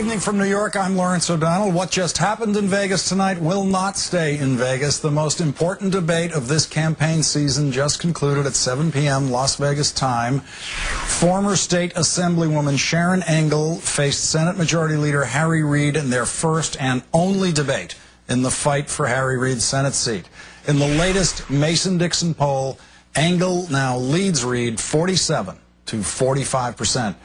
evening from New York. I'm Lawrence O'Donnell. What just happened in Vegas tonight will not stay in Vegas. The most important debate of this campaign season just concluded at 7 p.m. Las Vegas time. Former state assemblywoman Sharon Angle faced Senate Majority Leader Harry Reid in their first and only debate in the fight for Harry Reid's Senate seat. In the latest Mason-Dixon poll, Angle now leads Reid 47 to 45%.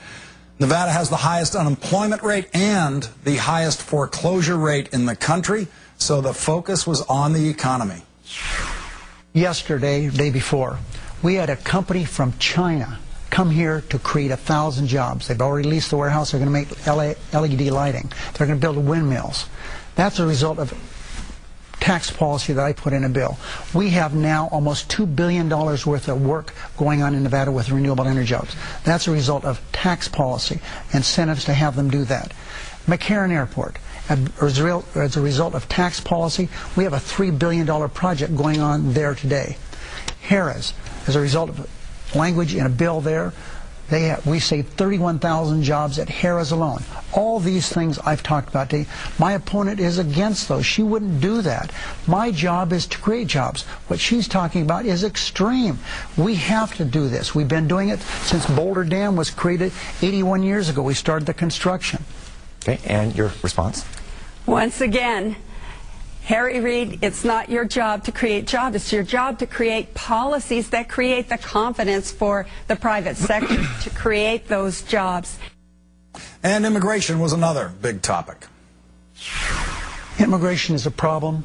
Nevada has the highest unemployment rate and the highest foreclosure rate in the country, so the focus was on the economy. Yesterday, the day before, we had a company from China come here to create 1,000 jobs. They've already leased the warehouse. They're going to make LED lighting. They're going to build windmills. That's a result of tax policy that I put in a bill. We have now almost $2 billion worth of work going on in Nevada with renewable energy jobs. That's a result of tax policy, incentives to have them do that. McCarran Airport, as a result of tax policy, we have a $3 billion project going on there today. Harrah's, as a result of language in a bill there, we saved 31,000 jobs at Harrah's alone. All these things I've talked about today. My opponent is against those. She wouldn't do that. My job is to create jobs. What she's talking about is extreme. We have to do this. We've been doing it since Boulder Dam was created 81 years ago. We started the construction. Okay, and your response? Once again, Harry Reid, it's not your job to create jobs. It's your job to create policies that create the confidence for the private sector to create those jobs. And immigration was another big topic. Immigration is a problem.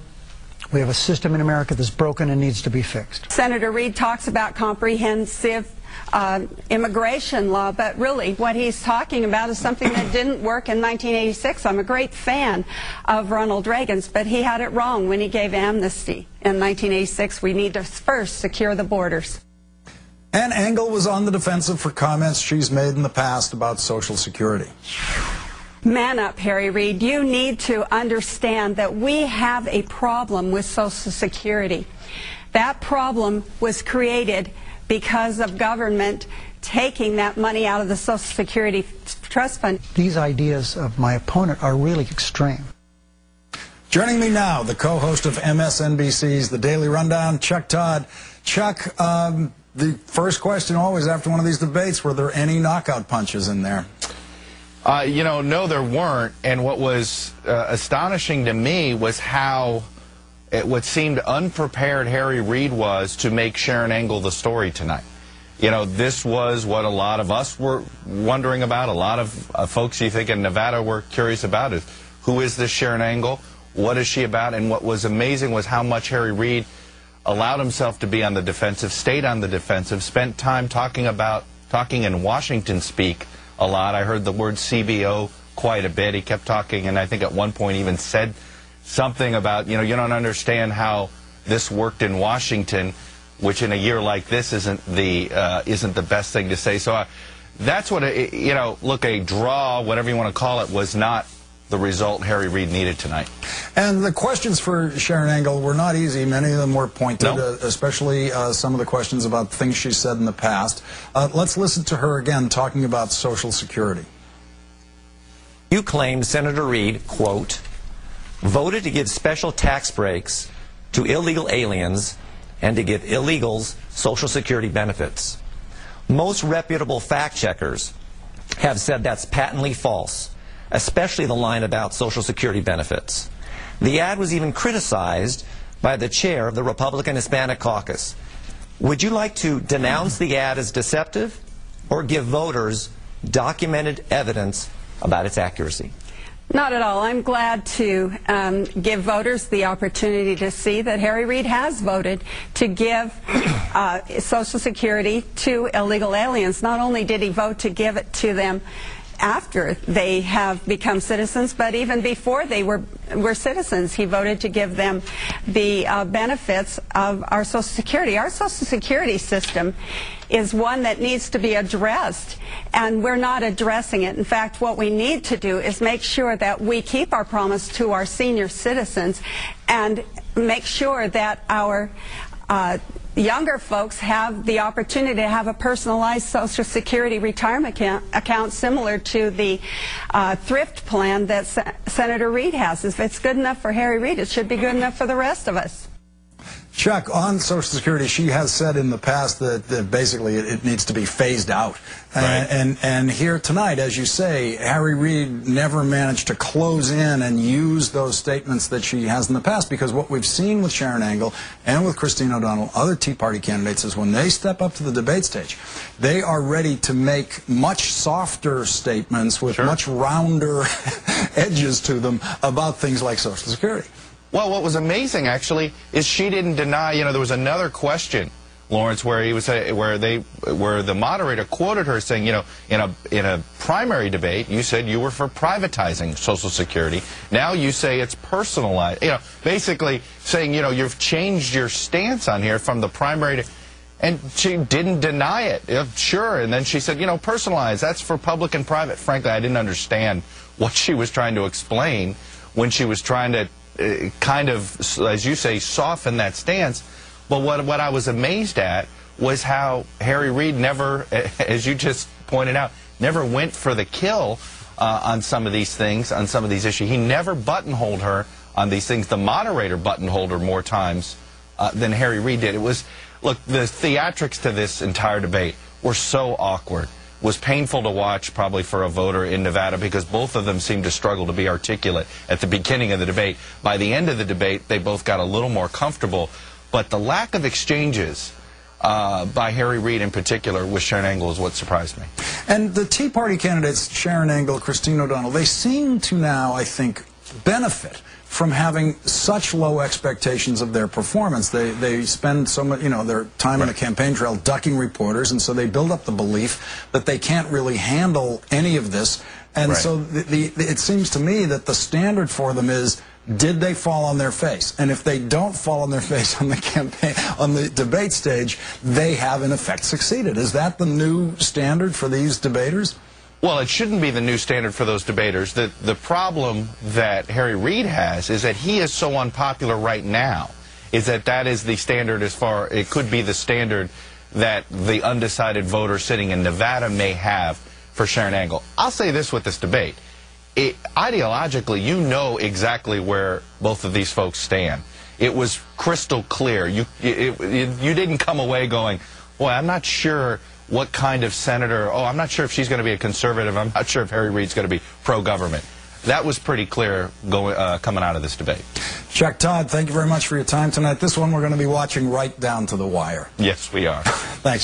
We have a system in America that's broken and needs to be fixed. Senator Reid talks about comprehensive immigration law, but really what he's talking about is something that didn't work in 1986. I'm a great fan of Ronald Reagan's, but he had it wrong when he gave amnesty in 1986. We need to first secure the borders. And Angle was on the defensive for comments she's made in the past about Social Security. Man up, Harry Reid. You need to understand that we have a problem with Social Security. That problem was created because of government taking that money out of the Social Security Trust Fund. These ideas of my opponent are really extreme. Joining me now, the co-host of MSNBC's The Daily Rundown, Chuck Todd. Chuck, the first question always after one of these debates, were there any knockout punches in there? You know, no, there weren't. And what was astonishing to me was how what seemed unprepared Harry Reid was to make Sharon Angle the story tonight. You know, this was what a lot of us were wondering about. A lot of folks you think in Nevada were curious about is, who is this Sharon Angle? What is she about? And what was amazing was how much Harry Reid allowed himself to be on the defensive, stayed on the defensive, spent time talking in Washington speak a lot. I heard the word CBO quite a bit. He kept talking, and I think at one point even said something about, you know, you don't understand how this worked in Washington, which in a year like this isn't the best thing to say. So that's what, you know, look, a draw, whatever you want to call it, was not the result Harry Reid needed tonight. And the questions for Sharon Angle were not easy. Many of them were pointed, especially some of the questions about things she said in the past. Let's listen to her again talking about Social Security. You claim Senator Reid, quote, voted to give special tax breaks to illegal aliens and to give illegals Social Security benefits. Most reputable fact checkers have said that's patently false, especially the line about Social Security benefits. The ad was even criticized by the chair of the Republican Hispanic Caucus. Would you like to denounce the ad as deceptive or give voters documented evidence about its accuracy? Not at all. I'm glad to give voters the opportunity to see that Harry Reid has voted to give Social Security to illegal aliens. Not only did he vote to give it to them after they have become citizens, but even before they were citizens, he voted to give them the benefits of our Social Security. Our Social Security system is one that needs to be addressed, and we're not addressing it. In fact, what we need to do is make sure that we keep our promise to our senior citizens and make sure that our younger folks have the opportunity to have a personalized Social Security retirement account similar to the thrift plan that Senator Reid has. If it's good enough for Harry Reid, it should be good enough for the rest of us. Chuck, on Social Security, she has said in the past that basically it needs to be phased out. Right. And here tonight, as you say, Harry Reid never managed to close in and use those statements that she has in the past, because what we've seen with Sharon Angle and with Christine O'Donnell, other Tea Party candidates, is when they step up to the debate stage, they are ready to make much softer statements with much rounder edges to them about things like Social Security. Well, what was amazing, actually, is she didn't deny. You know, there was another question, Lawrence, where where the moderator quoted her saying, you know, in a primary debate, you said you were for privatizing Social Security. Now you say it's personalized. You know, basically saying, you know, you've changed your stance on here from the primary to. And she didn't deny it. Sure. And then she said, you know, personalized, that's for public and private. Frankly, I didn't understand what she was trying to explain when she was trying to kind of, as you say, soften that stance. But what I was amazed at was how Harry Reid never, as you just pointed out, never went for the kill on some of these things, on some of these issues. He never buttonholed her on these things. The moderator buttonholed her more times than Harry Reid did. It was, look, the theatrics to this entire debate were so awkward. Was painful to watch, probably, for a voter in Nevada, because both of them seemed to struggle to be articulate at the beginning of the debate. By the end of the debate, they both got a little more comfortable. But the lack of exchanges by Harry Reid in particular with Sharon Angle is what surprised me. And the Tea Party candidates, Sharon Angle, Christine O'Donnell, they seem to now, I think, benefit from having such low expectations of their performance. They spend so much, you know, their time on the campaign trail ducking reporters, and so they build up the belief that they can't really handle any of this. And so it seems to me that the standard for them is, did they fall on their face? And if they don't fall on their face on the campaign, on the debate stage, they have in effect succeeded. Is that the new standard for these debaters? Well, it shouldn't be the new standard for those debaters. The problem that Harry Reid has is that he is so unpopular right now, is that is the standard as far, it could be the standard that the undecided voter sitting in Nevada may have for Sharon Angle. I'll say this with this debate. Ideologically, you know exactly where both of these folks stand. It was crystal clear. You didn't come away going, boy, I'm not sure what kind of senator, I'm not sure if she's going to be a conservative, I'm not sure if Harry Reid's going to be pro-government. That was pretty clear coming out of this debate. Chuck Todd, thank you very much for your time tonight. This one we're going to be watching right down to the wire. Yes, we are. Thanks.